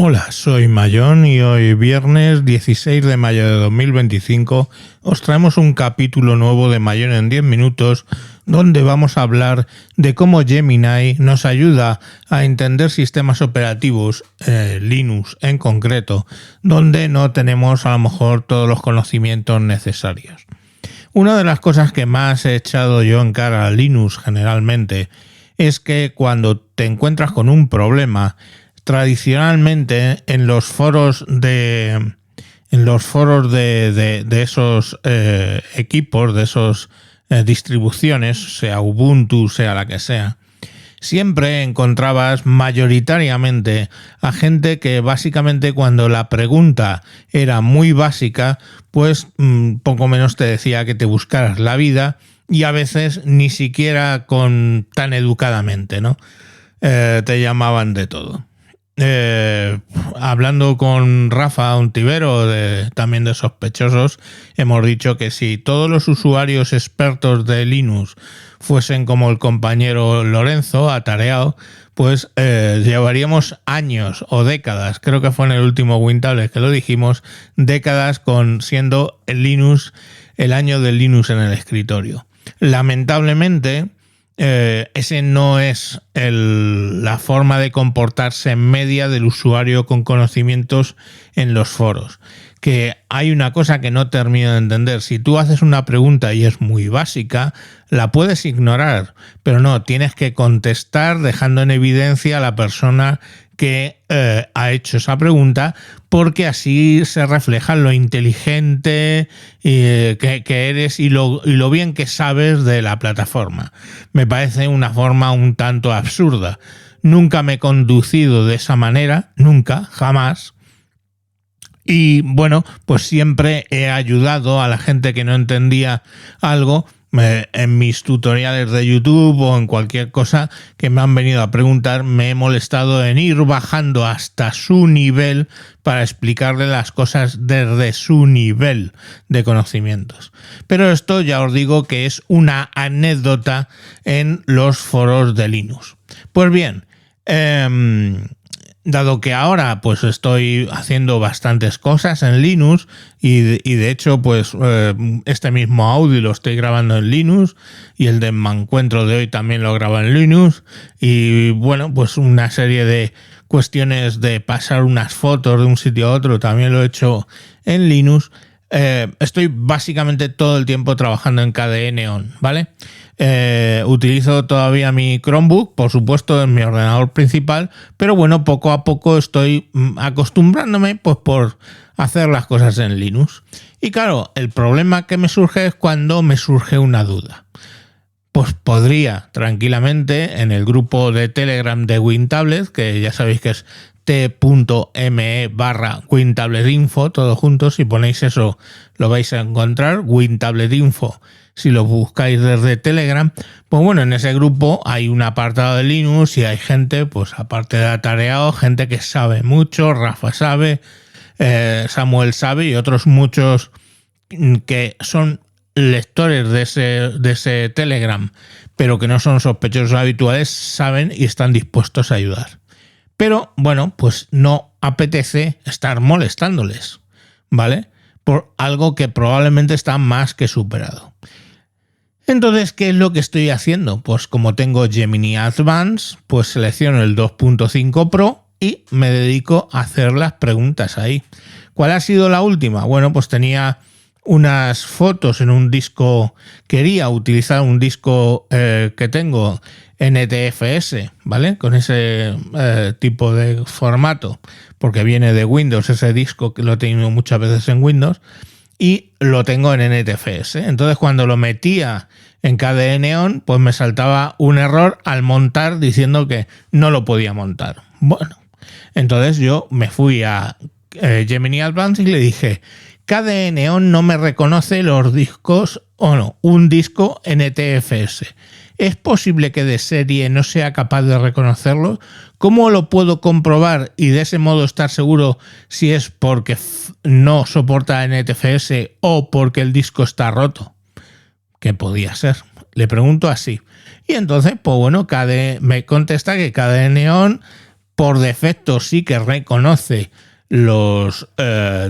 Hola, soy Mayón y hoy viernes 16 de mayo de 2025 os traemos un capítulo nuevo de Mayón en 10 minutos donde vamos a hablar de cómo Gemini nos ayuda a entender sistemas operativos, Linux en concreto, donde no tenemos a lo mejor todos los conocimientos necesarios. Una de las cosas que más he echado yo en cara a Linux generalmente es que cuando te encuentras con un problema, tradicionalmente en los foros de esos equipos, de esos distribuciones, sea Ubuntu, sea la que sea, siempre encontrabas mayoritariamente a gente que básicamente cuando la pregunta era muy básica, pues poco menos te decía que te buscaras la vida y a veces ni siquiera tan educadamente, ¿no? Te llamaban de todo. Hablando con Rafa Ontivero, también de Sospechosos, hemos dicho que si todos los usuarios expertos de Linux fuesen como el compañero Lorenzo, atareado, pues llevaríamos años o décadas, creo que fue en el último WinTables que lo dijimos, décadas siendo el Linux, el año del Linux en el escritorio. Lamentablemente, ese no es la forma de comportarse media del usuario con conocimientos en los foros. Que hay una cosa que no termino de entender. Si tú haces una pregunta y es muy básica, la puedes ignorar, pero no, tienes que contestar dejando en evidencia a la persona que ha hecho esa pregunta, porque así se refleja lo inteligente que eres y lo bien que sabes de la plataforma. Me parece una forma un tanto absurda. Nunca me he conducido de esa manera, nunca, jamás. Y bueno, pues siempre he ayudado a la gente que no entendía algo en mis tutoriales de YouTube o en cualquier cosa que me han venido a preguntar. Me he molestado en ir bajando hasta su nivel para explicarle las cosas desde su nivel de conocimientos. Pero esto ya os digo que es una anécdota en los foros de Linux. Pues bien, dado que ahora pues estoy haciendo bastantes cosas en Linux y de hecho pues este mismo audio lo estoy grabando en Linux y el de Mancuentro de hoy también lo grabo en Linux y bueno, pues una serie de cuestiones de pasar unas fotos de un sitio a otro también lo he hecho en Linux. Estoy básicamente todo el tiempo trabajando en KDE Neon, ¿vale? Utilizo todavía mi Chromebook, por supuesto, en mi ordenador principal, pero bueno, poco a poco estoy acostumbrándome pues por hacer las cosas en Linux. Y claro, el problema que me surge es cuando me surge una duda. Pues podría tranquilamente en el grupo de Telegram de WinTables, que ya sabéis que es t.me/WinTabletInfo, todo juntos, si ponéis eso lo vais a encontrar, WinTabletInfo. Si lo buscáis desde Telegram, pues bueno, en ese grupo hay un apartado de Linux y hay gente, pues aparte de atareados, gente que sabe mucho, Rafa sabe, Samuel sabe y otros muchos que son lectores de ese Telegram, pero que no son sospechosos habituales, saben y están dispuestos a ayudar. Pero bueno, pues no apetece estar molestándoles, ¿vale? Por algo que probablemente está más que superado. Entonces, ¿qué es lo que estoy haciendo? Pues como tengo Gemini Advance, pues selecciono el 2.5 Pro y me dedico a hacer las preguntas ahí. ¿Cuál ha sido la última? Bueno, pues tenía unas fotos en un disco, quería utilizar un disco que tengo NTFS, ¿vale? Con ese tipo de formato, porque viene de Windows, ese disco que lo he tenido muchas veces en Windows, y lo tengo en NTFS. Entonces cuando lo metía en KDE Neon, pues me saltaba un error al montar diciendo que no lo podía montar. Bueno, entonces yo me fui a Gemini Advance y le dije, KDE Neon no me reconoce los discos, o no, un disco NTFS. ¿Es posible que de serie no sea capaz de reconocerlo? ¿Cómo lo puedo comprobar y de ese modo estar seguro si es porque no soporta NTFS o porque el disco está roto? ¿Qué podía ser? Le pregunto así. Y entonces, pues bueno, KDE me contesta que KDE Neon por defecto sí que reconoce los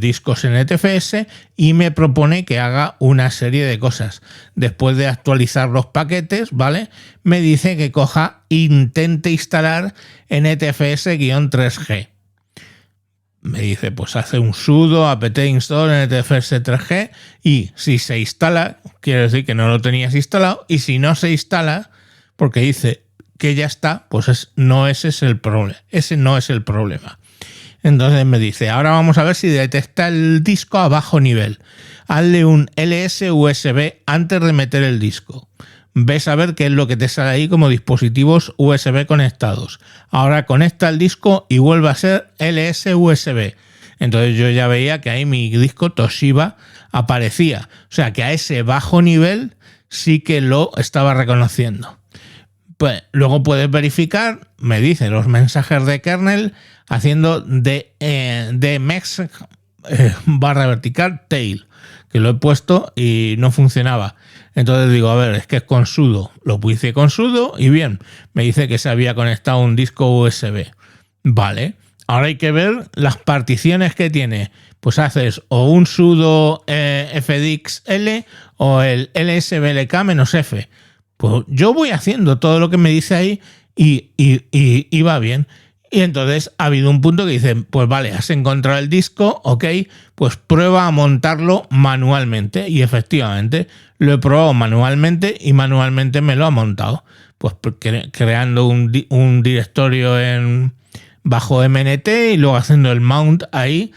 discos NTFS y me propone que haga una serie de cosas. Después de actualizar los paquetes, ¿vale? Me dice que intente instalar NTFS-3G. Me dice, pues hace un sudo apt install NTFS 3G y si se instala, quiere decir que no lo tenías instalado, y si no se instala, porque dice que ya está, pues ese es el problema. Ese no es el problema. Entonces me dice, ahora vamos a ver si detecta el disco a bajo nivel. Hazle un ls USB antes de meter el disco. Ves a ver qué es lo que te sale ahí como dispositivos USB conectados. Ahora conecta el disco y vuelve a ser ls USB. Entonces yo ya veía que ahí mi disco Toshiba aparecía. O sea que a ese bajo nivel sí que lo estaba reconociendo. Pues luego puedes verificar, me dice los mensajes de kernel haciendo de mex /vertical tail, que lo he puesto y no funcionaba. Entonces digo, a ver, es que es con sudo. Lo puse con sudo y bien, me dice que se había conectado un disco USB. Vale, ahora hay que ver las particiones que tiene. Pues haces o un sudo fdxl o el lsblk-f. Pues yo voy haciendo todo lo que me dice ahí y va bien. Y entonces ha habido un punto que dice, pues vale, has encontrado el disco, ok, pues prueba a montarlo manualmente. Y efectivamente lo he probado manualmente y manualmente me lo ha montado. Pues creando un directorio bajo MNT y luego haciendo el mount ahí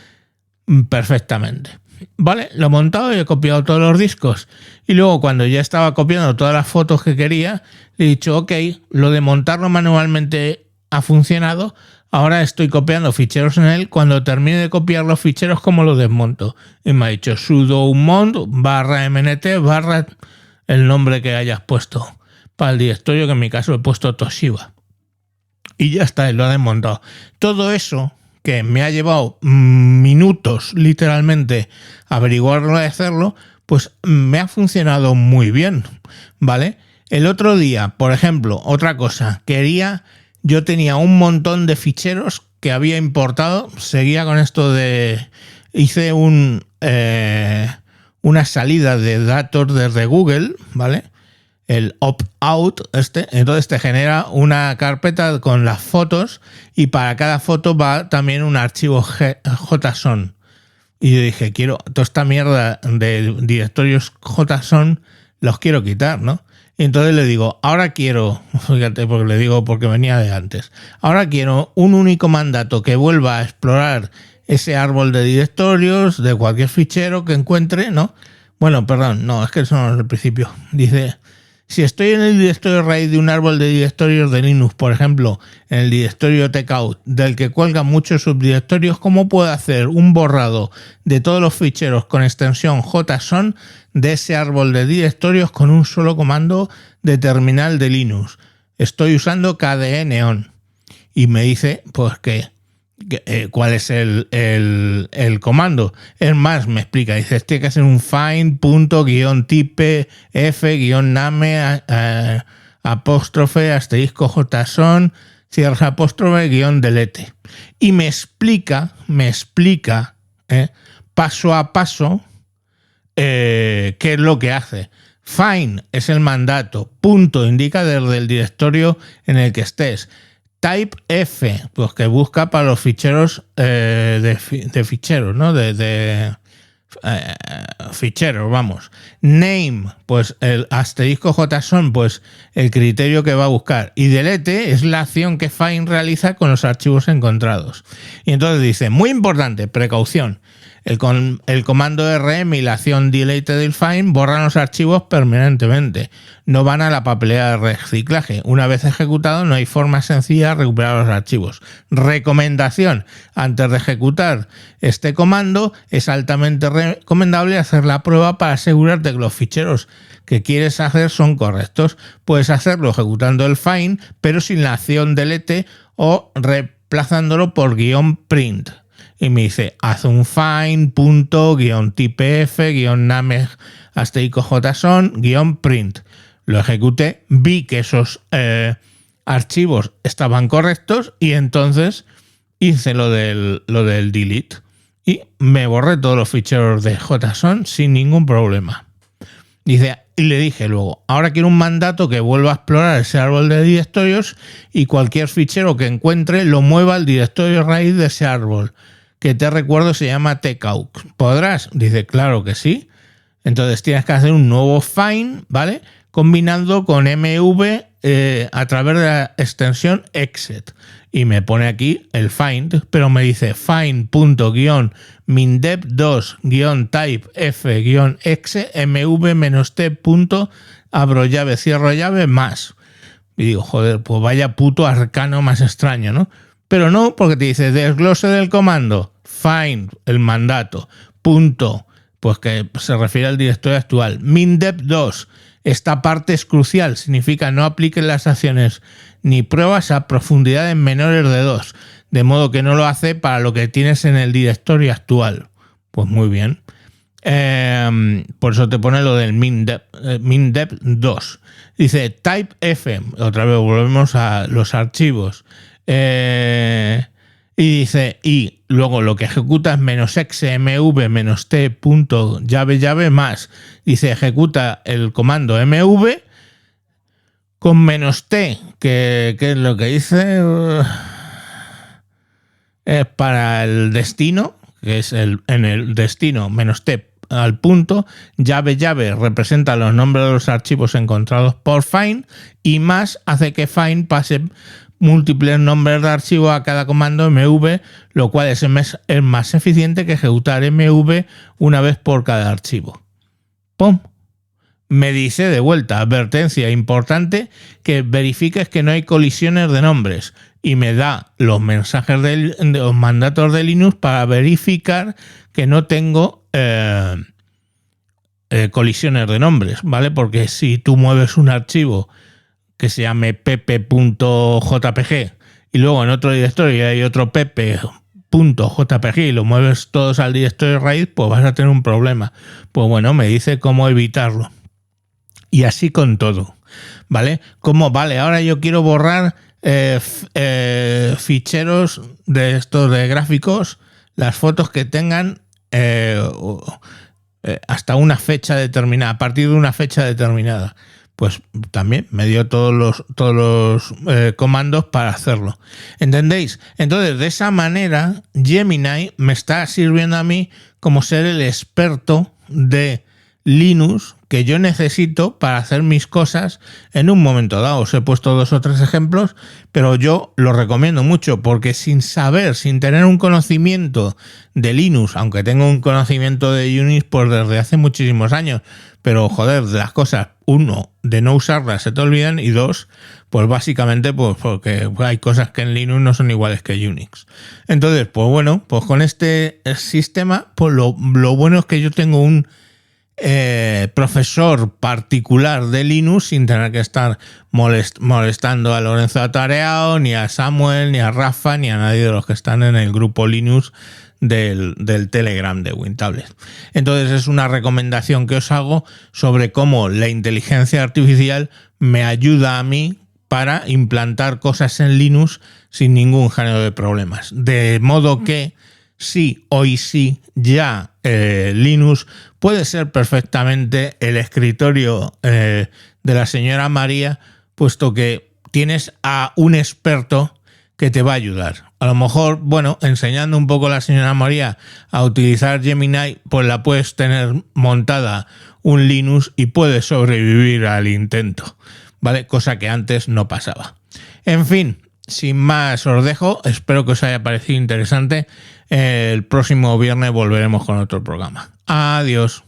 perfectamente. Vale, lo he montado y he copiado todos los discos. Y luego cuando ya estaba copiando todas las fotos que quería, le he dicho, ok, lo de montarlo manualmente ha funcionado, ahora estoy copiando ficheros en él, cuando termine de copiar los ficheros, ¿cómo lo desmonto? Y me ha dicho sudo mount /mnt el nombre que hayas puesto para el directorio, que en mi caso he puesto Toshiba. Y ya está, lo ha desmontado. Todo eso que me ha llevado minutos literalmente averiguarlo y hacerlo, pues me ha funcionado muy bien, ¿vale? El otro día, por ejemplo, otra cosa, yo tenía un montón de ficheros que había importado, seguía con esto hice una salida de datos desde Google, ¿vale? El opt-out, entonces te genera una carpeta con las fotos y para cada foto va también un archivo JSON. Y yo dije, toda esta mierda de directorios JSON los quiero quitar, ¿no? Y entonces le digo, fíjate, porque le digo porque venía de antes, ahora quiero un único mandato que vuelva a explorar ese árbol de directorios de cualquier fichero que encuentre, ¿no? Bueno, perdón, no, es que eso no es el principio. Dice, si estoy en el directorio raíz de un árbol de directorios de Linux, por ejemplo, en el directorio takeout, del que cuelgan muchos subdirectorios, ¿cómo puedo hacer un borrado de todos los ficheros con extensión JSON de ese árbol de directorios con un solo comando de terminal de Linux? Estoy usando KDE Neon. Y me dice, pues cuál es el comando. Es más, me explica, dice, tiene que hacer un find.-type f-name apóstrofe asterisco JSON cierra apóstrofe -delete. Y me explica paso a paso qué es lo que hace. Find es el mandato, punto indica desde el directorio en el que estés. Type F, pues que busca para los ficheros de ficheros, ¿no? Ficheros, vamos. Name, pues el asterisco JSON, pues el criterio que va a buscar. Y delete es la acción que Find realiza con los archivos encontrados. Y entonces dice, muy importante, precaución. El comando rm y la acción delete del find borran los archivos permanentemente. No van a la papelera de reciclaje. Una vez ejecutado, no hay forma sencilla de recuperar los archivos. Recomendación: antes de ejecutar este comando, es altamente recomendable hacer la prueba para asegurarte que los ficheros que quieres hacer son correctos. Puedes hacerlo ejecutando el find, pero sin la acción delete o reemplazándolo por -print. Y me dice, haz un find.-typef-name asterisco JSON -print. Lo ejecuté, vi que esos archivos estaban correctos y entonces hice lo del delete y me borré todos los ficheros de JSON sin ningún problema. Dice, y le dije luego, ahora quiero un mandato que vuelva a explorar ese árbol de directorios y cualquier fichero que encuentre lo mueva al directorio raíz de ese árbol, que te recuerdo se llama tcaux. ¿Podrás? Dice, claro que sí. Entonces tienes que hacer un nuevo find, ¿vale? Combinando con mv a través de la extensión exit. Y me pone aquí el find, pero me dice find.mindep2-type-f-exe mv-t. Abro llave, cierro llave, más. Y digo, joder, pues vaya puto arcano más extraño, ¿no? Pero no, porque te dice desglose del comando, find, el mandato, punto, pues que se refiere al directorio actual. Mindep2, esta parte es crucial, significa no apliquen las acciones ni pruebas a profundidades menores de 2, de modo que no lo hace para lo que tienes en el directorio actual. Pues muy bien. Por eso te pone lo del mindep2. Dice type f, otra vez volvemos a los archivos. Y dice, y luego lo que ejecuta es -exe mv -t punto llave más. Dice, ejecuta el comando mv con -t, que es lo que dice, es para el destino, que es en el destino -t al punto, llave representa los nombres de los archivos encontrados por find y más hace que find pase múltiples nombres de archivo a cada comando mv, lo cual es más eficiente que ejecutar mv una vez por cada archivo. ¡Pum! Me dice de vuelta, advertencia importante, que verifiques que no hay colisiones de nombres y me da los mensajes de los mandatos de Linux para verificar que no tengo colisiones de nombres, ¿vale? Porque si tú mueves un archivo que se llame pepe.jpg y luego en otro directorio hay otro pepe.jpg y lo mueves todos al directorio raíz, pues vas a tener un problema. Pues bueno, me dice cómo evitarlo. Y así con todo, ¿vale? Como, vale, ahora yo quiero borrar ficheros de estos de gráficos, las fotos que tengan hasta una fecha determinada, a partir de una fecha determinada. Pues también me dio todos los comandos para hacerlo. ¿Entendéis? Entonces, de esa manera, Gemini me está sirviendo a mí como ser el experto de Linux que yo necesito para hacer mis cosas en un momento dado. Os he puesto 2 o 3 ejemplos, pero yo lo recomiendo mucho porque sin tener un conocimiento de Linux, aunque tengo un conocimiento de Unix pues desde hace muchísimos años, pero joder, de las cosas, 1, de no usarlas se te olvidan y 2, pues básicamente pues porque hay cosas que en Linux no son iguales que Unix. Entonces, pues bueno, pues con este sistema, pues lo bueno es que yo tengo un profesor particular de Linux sin tener que estar molestando a Lorenzo Atareado, ni a Samuel, ni a Rafa, ni a nadie de los que están en el grupo Linux del Telegram de WinTablet. Entonces es una recomendación que os hago sobre cómo la inteligencia artificial me ayuda a mí para implantar cosas en Linux sin ningún género de problemas. De modo que sí, hoy sí, ya Linux puede ser perfectamente el escritorio de la señora María, puesto que tienes a un experto que te va a ayudar. A lo mejor, bueno, enseñando un poco a la señora María a utilizar Gemini, pues la puedes tener montada un Linux y puedes sobrevivir al intento, ¿vale? Cosa que antes no pasaba. En fin, sin más os dejo, espero que os haya parecido interesante. El próximo viernes volveremos con otro programa. Adiós.